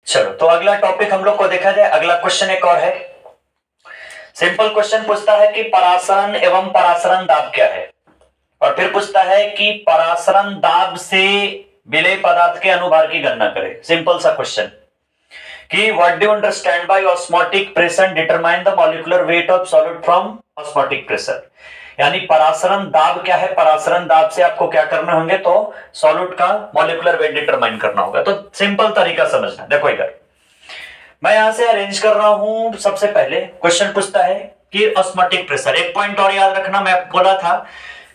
चलो तो अगला टॉपिक हम लोग को देखा जाए। अगला क्वेश्चन एक और है। सिंपल क्वेश्चन पूछता है कि परासरण एवं परासरण दाब क्या है, और फिर पूछता है कि परासरण दाब से विलेय पदार्थ के अनुभार की गणना करें। सिंपल सा क्वेश्चन कि what do you understand by osmotic pressure, determine the molecular weight of solid from osmotic pressure. यानी परासरण दाब क्या है, परासरण दाब से आपको क्या करने होंगे, तो सॉलिड का मॉलिक्यूलर वेट डिटरमाइन करना होगा। तो सिंपल तरीका समझना, देखो इधर मैं यहां से अरेंज कर रहा हूं। सबसे पहले क्वेश्चन पूछता है कि ऑस्मोटिक प्रेशर। एक पॉइंट और याद रखना, मैं बोला था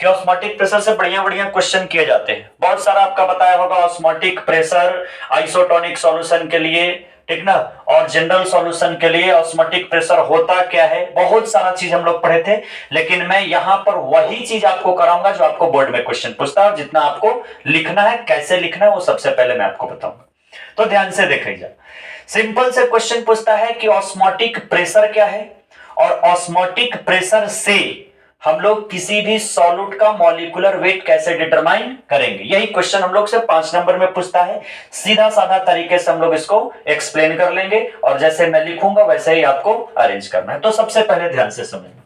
कि ऑस्मोटिक प्रेशर से बढ़िया बढ़िया क्वेश्चन किए जाते हैं। बहुत सारा आपका बताया होगा ऑस्मोटिक प्रेशर आइसोटोनिक सॉल्यूशन के लिए, ठीक ना, और जनरल सॉल्यूशन के लिए ऑस्मोटिक प्रेशर होता क्या है, बहुत सारा चीज हम लोग पढ़े थे। लेकिन मैं यहां पर वही चीज आपको कराऊंगा जो आपको बोर्ड में क्वेश्चन पूछता है। जितना आपको लिखना है, कैसे लिखना है, वो सबसे पहले मैं आपको बताऊंगा। तो ध्यान से देखिए, सिंपल से क्वेश्चन पूछता है कि ऑस्मोटिक प्रेशर क्या है, और ऑस्मोटिक प्रेशर से हम लोग किसी भी सॉल्यूट का मॉलिक्यूलर वेट कैसे डिटरमाइन करेंगे। यही क्वेश्चन हम लोग से 5 नंबर में पूछता है। सीधा साधा तरीके से हम लोग इसको एक्सप्लेन कर लेंगे, और जैसे मैं लिखूंगा वैसे ही आपको अरेंज करना है। तो सबसे पहले ध्यान से समझना,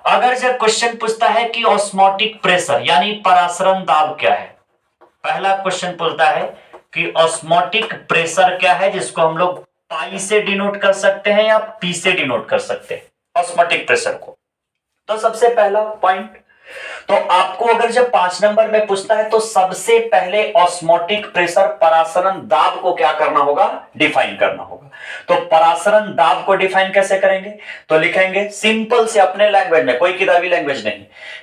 अगर जब क्वेश्चन पूछता है कि ऑस्मोटिक प्रेशर यानी परासरण दाब क्या है, पहला क्वेश्चन पूछता है कि ऑस्मोटिक प्रेशर क्या है, जिसको हम लोग पाई से डिनोट कर सकते हैं या पी से डिनोट कर सकते हैं ऑस्मोटिक प्रेशर को। तो सबसे पहला पॉइंट, तो आपको अगर जब 5 नंबर में पूछता है तो सबसे पहले ऑस्मोटिक प्रेशर परासरण दाब को क्या करना होगा, डिफाइन करना होगा। तो परासरण दाब को डिफाइन कैसे करेंगे, तो लिखेंगे सिंपल से अपने लैंग्वेज में, कोई किताबी लैंग्वेज नहीं,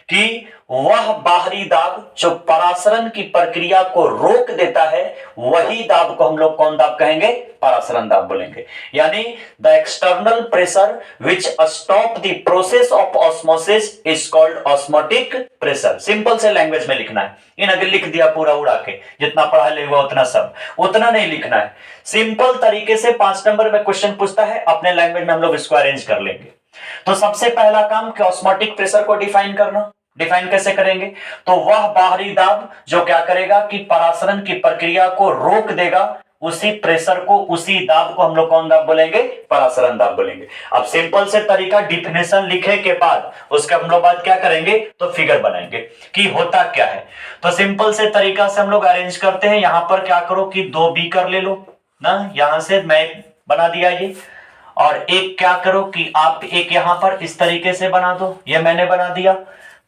कि वह बाहरी दाब जो परासरण की प्रक्रिया को रोक देता है, वही दाब को हम लोग कौन दाब कहेंगे, परासरण दाब बोलेंगे। यानी the external pressure which stop the process of osmosis is called osmotic pressure. Simple से लैंग्वेज में लिखना है। इन अगर लिख दिया पूरा उड़ा के, जितना पढ़ा ले हुआ उतना सब, उतना नहीं लिखना है। सिंपल तरीके से 5 नंबर में क्वेश्चन पूछता है, अपने लैंग्वेज में हम लोग इसको अरेंज कर लेंगे। तो सबसे पहला काम कि ऑस्मोटिक प्रेशर को डिफाइन करना। डिफाइन कैसे करेंगे, तो वह बाहरी दाब जो क्या करेगा कि परासरण की प्रक्रिया को रोक देगा, उसी प्रेशर को, उसी दाब को हम लोग कौन दाब बोलेंगे, परासरण दाब बोलेंगे। अब सिंपल से तरीका, डिफिनेशन लिखे के बाद उसके हम लोग बाद क्या करेंगे, तो फिगर बनाएंगे कि होता क्या है। तो सिंपल से तरीका से हम लोग अरेंज करते हैं। यहां पर क्या करो कि 2 बीकर ले लो ना, यहां से मैं बना दिया ये, और एक क्या करो कि आप एक यहां पर इस तरीके से बना दो, ये मैंने बना दिया,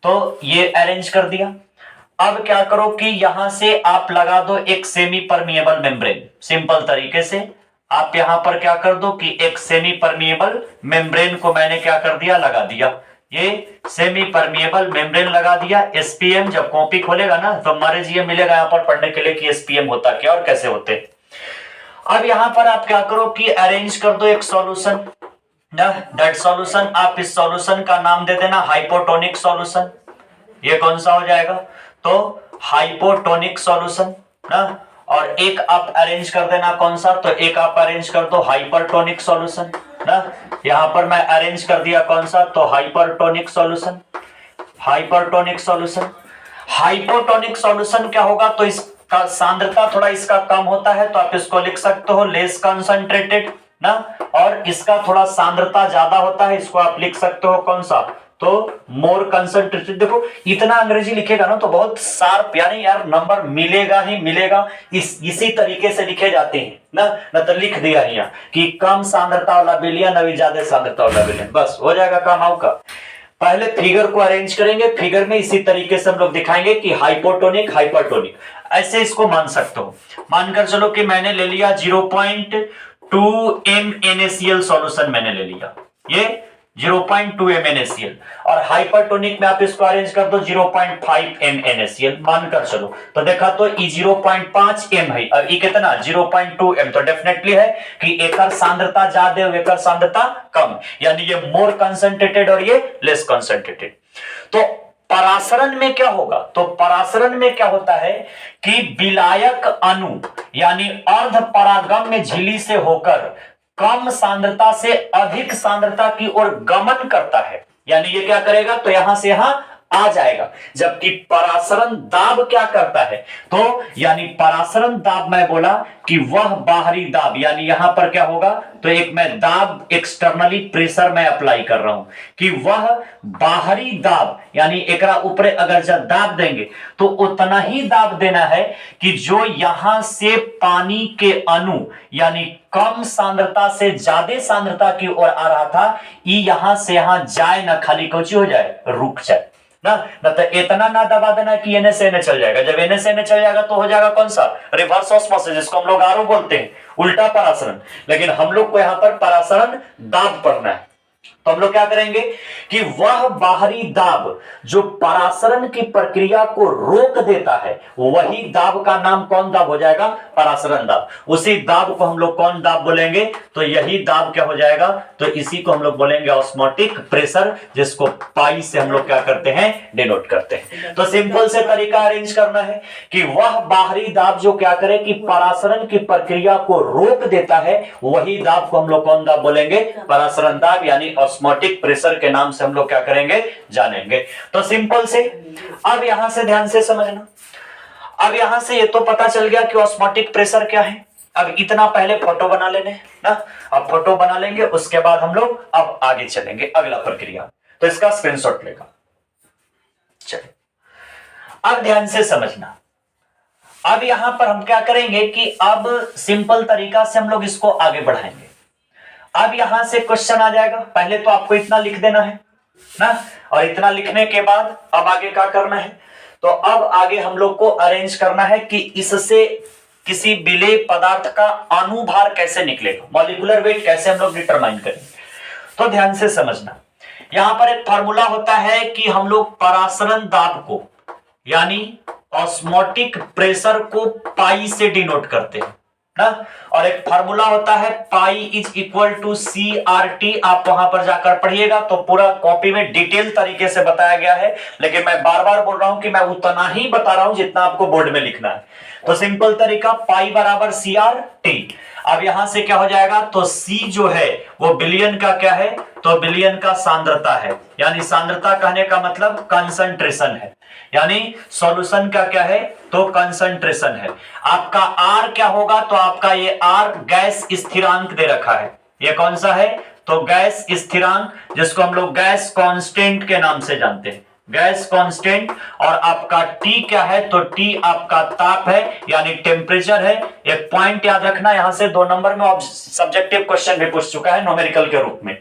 तो ये अरेंज कर दिया। अब क्या करो कि यहां से आप लगा दो एक सेमी परमिएबल मेम्ब्रेन। सिंपल तरीके से आप यहां पर क्या कर दो कि एक सेमी परमिएबल मेम्ब्रेन को मैंने क्या कर दिया, लगा दिया। ये सेमी परमिएबल मेम्ब्रेन लगा दिया। एसपीएम जब कॉपी खोलेगा ना तो हमारे जी मिलेगा यहां पर पढ़ने के लिए कि एसपीएम होता क्या और कैसे होते। अब यहां पर आप क्या करो कि अरेंज कर दो एक सॉल्यूशन ना, दैट सॉल्यूशन, आप इस सॉल्यूशन का नाम दे देना हाइपोटोनिक सॉल्यूशन। ये कौन सा हो जाएगा, तो हाइपोटोनिक सॉल्यूशन ना। और एक आप अरेंज कर देना कौन सा, तो एक आप अरेंज कर दो हाइपरटोनिक सॉल्यूशन ना। यहां पर मैं अरेंज कर दिया कौन सा, तो hypertonic solution. Hypertonic solution, hypotonic solution क्या होगा, तो इसका सांद्रता थोड़ा इसका कम होता है, तो आप इसको लिख सकते हो लेस कंसंट्रेटेड ना। और इसका थोड़ा सांद्रता ज्यादा होता है, इसको आप लिख सकते हो कौन सा, तो मोर कंसंट्रेटेड। देखो इतना अंग्रेजी लिखेगा ना तो बहुत शार्प, यानी यार नंबर मिलेगा ही मिलेगा। इसी तरीके से लिखे जाते हैं ना, न तो लिख दिया यहाँ कि कम सांद्रता वाला विलयन, अभी ज्यादा सांद्रता वाला विलयन, बस हो जाएगा काम आपका। पहले फिगर को अरेंज करेंगे, फिगर में इसी तरीके से हम लोग दिखाएंगे कि हाइपोटोनिक हाइपरटोनिक, ऐसे इसको मान सकते हो। मानकर चलो कि मैंने ले लिया 0.2 MnACl सॉल्यूशन, मैंने ले लिया ये 0.2 MnACl, और हाइपरटोनिक में आप इसको अरेंज कर दो 0.5 MnACl मानकर चलो। तो देखा तो ई 0.5 M है, और ये कितना 0.2 M, तो डेफिनेटली है कि एकर सांद्रता ज्यादा और एकर सांद्रता कम, यानी ये मोर कंसंट्रेटेड और ये लेस कंसंट्रेटेड। तो परासरण में क्या होगा, तो परासरण में क्या होता है कि विलायक अणु यानी अर्ध परागम्य झिल्ली से होकर कम सांद्रता से अधिक सांद्रता की ओर गमन करता है। यानी ये क्या करेगा, तो यहां से यहां आ जाएगा, जबकि परासरण दाब क्या करता है, तो यानी परासरण दाब मैं बोला कि वह बाहरी दाब, यानी यहां पर क्या होगा, तो एक मैं दाब एक्सटर्नली प्रेशर में अप्लाई कर रहा हूं कि वह बाहरी दाब, यानी एकरा ऊपर अगर जब दाब देंगे तो उतना ही दाब देना है कि जो यहां से पानी के अणु यानी कम सांद्रता से ज्यादा सांद्रता की ओर आ रहा था, ये यहां से यहां जाए ना, खाली कोची हो जाए, रुक जाए ना। तो इतना ना दबा देना कि एने से एने चल जाएगा, जब एने से एने चल जाएगा तो हो जाएगा कौन सा, रिवर्स ऑस्मोसिस, जिसको हम लोग आरओ बोलते हैं, उल्टा परासरण। लेकिन हम लोग को यहां पर परासरण दाब पढ़ना है, तो हम लोग क्या करेंगे कि वह बाहरी दाब जो परासरण की प्रक्रिया को रोक देता है, वही दाब का नाम कौन दाब हो जाएगा, परासरण दाब। उसी दाब को हम लोग कौन दाब बोलेंगे, तो यही दाब क्या हो जाएगा, तो इसी को हम लोग बोलेंगे ऑस्मोटिक प्रेशर, जिसको पाई से हम लोग क्या करते हैं, डिनोट करते हैं। तो सिंपल से तरीका अरेंज करना है कि वह बाहरी दाब जो क्या करे कि परासरण की प्रक्रिया को रोक देता है, वही दाब को हम लोग कौन दाब बोलेंगे, परासरण दाब, यानी ऑस्मोटिक प्रेशर के नाम से हम लोग क्या करेंगे, जानेंगे। तो सिंपल से अब यहां से ध्यान से समझना, अब यहां से ये तो पता चल गया कि ऑस्मोटिक प्रेशर क्या है। अब इतना पहले फोटो बना लेने ना, अब फोटो बना लेंगे, उसके बाद हम लोग अब आगे चलेंगे अगला प्रक्रिया, तो इसका स्क्रीनशॉट लेगा। चलिए अब ध्यान से समझना, अब यहां पर हम क्या करेंगे कि अब सिंपल तरीका से हम लोग इसको आगे बढ़ाएंगे। अब यहां से क्वेश्चन आ जाएगा, पहले तो आपको इतना लिख देना है ना, और इतना लिखने के बाद अब आगे क्या करना है, तो अब आगे हम लोग को अरेंज करना है कि इससे किसी विलेय पदार्थ का अनुभार कैसे निकलेगा, मॉलिक्यूलर वेट कैसे हम लोग डिटरमाइन करेंगे। तो ध्यान से समझना, यहां पर एक फार्मूला होता है कि हम लोग परासरण दाब को यानी ऑस्मोटिक प्रेशर को पाई से डिनोट करते हैं ना, और एक फार्मूला होता है pi is equal to CRT। आप वहां पर जाकर पढ़िएगा तो पूरा कॉपी में डिटेल तरीके से बताया गया है, लेकिन मैं बार बार बोल रहा हूं कि मैं उतना ही बता रहा हूं जितना आपको बोर्ड में लिखना है। तो सिंपल तरीका पाई बराबर CRT। अब यहां से क्या हो जाएगा, तो C जो है वो बिलियन का क्या है, तो बिलियन का सांद्रता है, यानी सांद्रता कहने का मतलब कंसंट्रेशन है, यानी सॉल्यूशन का क्या है, तो कंसंट्रेशन है। आपका R क्या होगा, तो आपका ये R गैस स्थिरांक दे रखा है, ये कौन सा है, तो गैस स्थिरांक, जिसको हम लोग गैस कांस्टेंट के नाम से जानते हैं, गैस कांस्टेंट। और आपका T क्या है, तो T आपका ताप है, यानी टेम्परेचर है। एक पॉइंट याद रखना, यहां से 2 नंबर में सब्जेक्टिव क्वेश्चन भी पूछ चुका है न्यूमेरिकल के रूप में,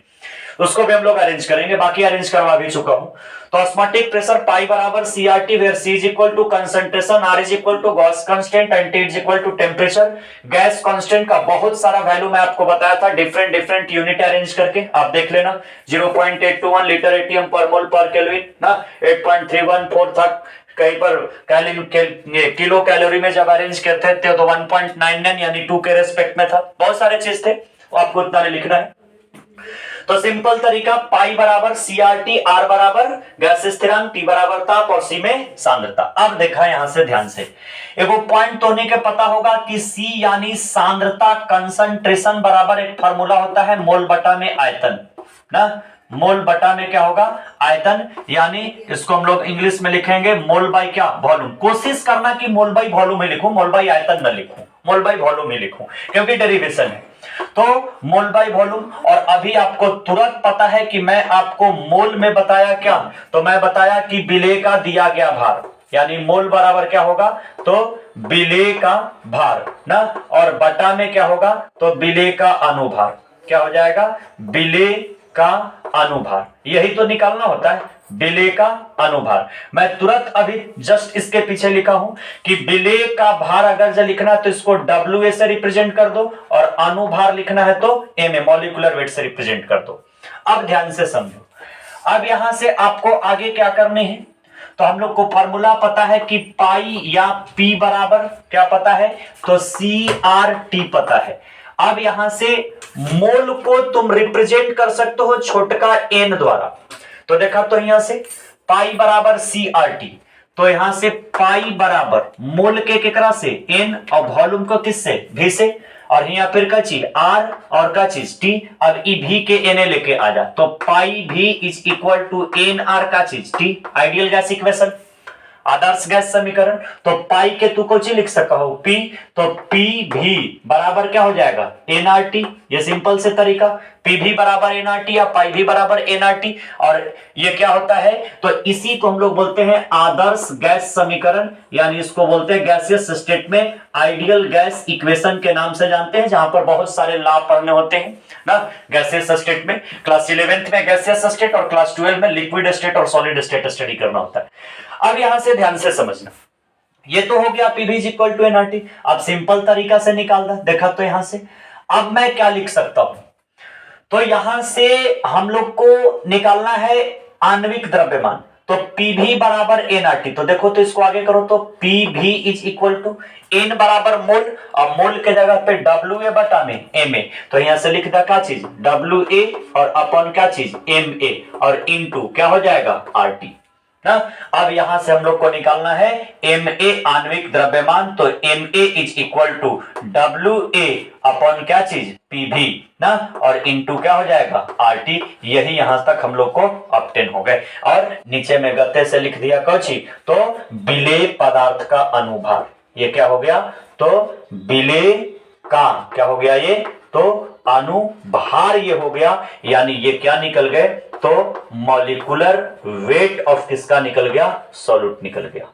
उसको भी हम लोग अरेंज करेंगे, बाकी अरेंज करवा भी चुका हूं। तो ऑस्मोटिक प्रेशर पाई बराबर CRT, where C is equal to concentration, R is equal to gas constant and T is equal to temperature. Gas constant का बहुत सारा वैल्यू मैं आपको बताया था, डिफरेंट यूनिट अरेंज करके आप देख लेना, 0.821 लीटर एटीएम पर मोल पर केल्विन ना, 8.314 था कहीं पर किलो कैलोरी में जब अरेंज करते थे तो 1.99 यानी 2 के रेस्पेक्ट में था, बहुत सारे चीज थे, आपको इतना नहीं लिखना है। तो सिंपल तरीका पाई बराबर CRT, R बराबर गैस स्थिरांक, T बराबर ताप और C में सांद्रता। अब देखा यहां से ध्यान से, एगो पॉइंट तो होने के पता होगा कि C यानी सांद्रता कंसंट्रेशन बराबर एक फार्मूला होता है मोल बटा में आयतन ना, मोल बटा में क्या होगा, आयतन, यानी इसको हम लोग इंग्लिश में लिखेंगे मोल बाई क्या, वॉल्यूम। कोशिश करना कि मोल बाई वॉल्यूम ही लिखूं, मोल बाई आयतन न लिखूं, मोल बाई वॉल्यूम ही लिखूं, क्योंकि डेरिवेशन है। तो मोल बाई वॉल्यूम, और अभी आपको तुरंत पता है कि मैं आपको मोल में बताया क्या, तो मैं बताया कि विलेय का दिया गया भार, यानी मोल बराबर क्या होगा, तो विलेय का भार ना, और बटा में क्या होगा, तो विलेय का अनुभार, क्या हो जाएगा, विलेय का अनुभार, यही तो निकालना होता है, विलेय का अनुभार। मैं तुरंत अभी जस्ट इसके पीछे लिखा हूं कि विलेय का भार अगर जो लिखना है तो इसको WA से रिप्रेजेंट कर दो, और अनुभार लिखना है तो M मॉलिक्यूलर वेट से रिप्रेजेंट कर दो। अब ध्यान से समझो, अब यहां से आपको आगे क्या करने हैं, तो हम लोग को फॉर्मूला पता है कि पाई या P बराबर क्या पता है, तो CRT पता है। अब यहां से मोल को तुम रिप्रेजेंट कर सकते हो छोटका n द्वारा, तो देखा, तो यहां से पाई बराबर CRT, तो यहां से पाई बराबर मोल के केकरा से n, और वॉल्यूम को किससे, v से। और यहाँ फिर का चीज R और का चीज T। अब ई भी के Na लेके आ जा, तो पाई भी is equal to N R का चीज T। आइडियल गैस इक्वेशन, आदर्श गैस समीकरण। तो पाई के तू कुछ लिख सका हो P, तो P भी बराबर क्या हो जाएगा nRT। ये सिंपल से तरीका, P भी बराबर nRT या पाई भी बराबर nRT। और ये क्या होता है, तो इसी को हम लोग बोलते हैं आदर्श गैस समीकरण, यानी इसको बोलते हैं गैसियस स्टेट में आइडियल गैस इक्वेशन के नाम से जानते हैं, जहां पर बहुत सारे लॉ पढ़ने होते हैं ना गैसियस स्टेट में। क्लास 11th में गैसियस स्टेट और क्लास 12 में लिक्विड स्टेट और सॉलिड स्टेट स्टडी करना होता है। अब यहां से ध्यान से समझना, ये तो हो गया P भी इक्वल टू nRT। अब सिंपल तरीका से निकाल दे, देखा तो यहां से अब मैं क्या लिख सकता हूं, तो यहां से हम लोग को निकालना है आणविक द्रव्यमान, तो P भी बराबर nRT। तो देखो तो इसको आगे करो, तो P भी इज इक्वल टू n बराबर मोल, और मोल के जगह पे WA बटा में MA। तो यहां से लिख दा क्या चीज WA और अपन क्या चीज MA और इनटू क्या हो जाएगा RT ना। अब यहां से हम लोग को निकालना है MA आणविक द्रव्यमान, तो MA is equal to WA upon क्या चीज PV ना, और इनटू क्या हो जाएगा RT। यही यहां तक हम लोग को ऑब्टेन हो गए। और नीचे में गत्ते से लिख दिया कौची, तो विलेय पदार्थ का अनुभार, ये क्या हो गया, तो विलेय का क्या हो गया, ये तो अनुभार ये हो गया। यानी ये क्या निकल गए, तो मॉलिक्यूलर वेट ऑफ किसका निकल गया, सॉल्यूट निकल गया,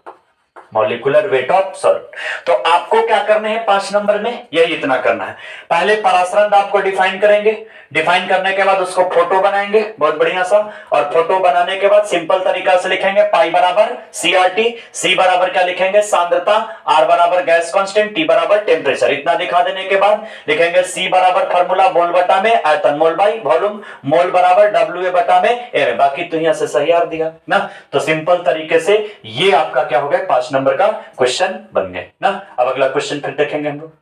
मॉलिक्यूलर वेट ऑफ सॉल्यूट। तो आपको क्या करना है 5 नंबर में, यही इतना करना है। पहले परासरण दाब को डिफाइन करेंगे, डिफाइन करने के बाद उसको फोटो बनाएंगे बहुत बढ़िया सा, और फोटो बनाने के बाद सिंपल तरीका से लिखेंगे पाई बराबर CRT, C बराबर क्या लिखेंगे सांद्रता, R बराबर गैस कांस्टेंट, T बराबर टेम्परेचर। इतना दिखा देने के बाद लिखेंगे C बराबर फार्मूला मोल बटा में आयतन, मोल बाई वॉल्यूम, मोल बराबर WA बटा में एयर। बाकी तो यहां से सही आर दिया ना। तो सिंपल तरीके से ये आपका क्या हो गया 5 नंबर का क्वेश्चन बन गए ना। अब अगला क्वेश्चन फिर देखेंगे हम लोग।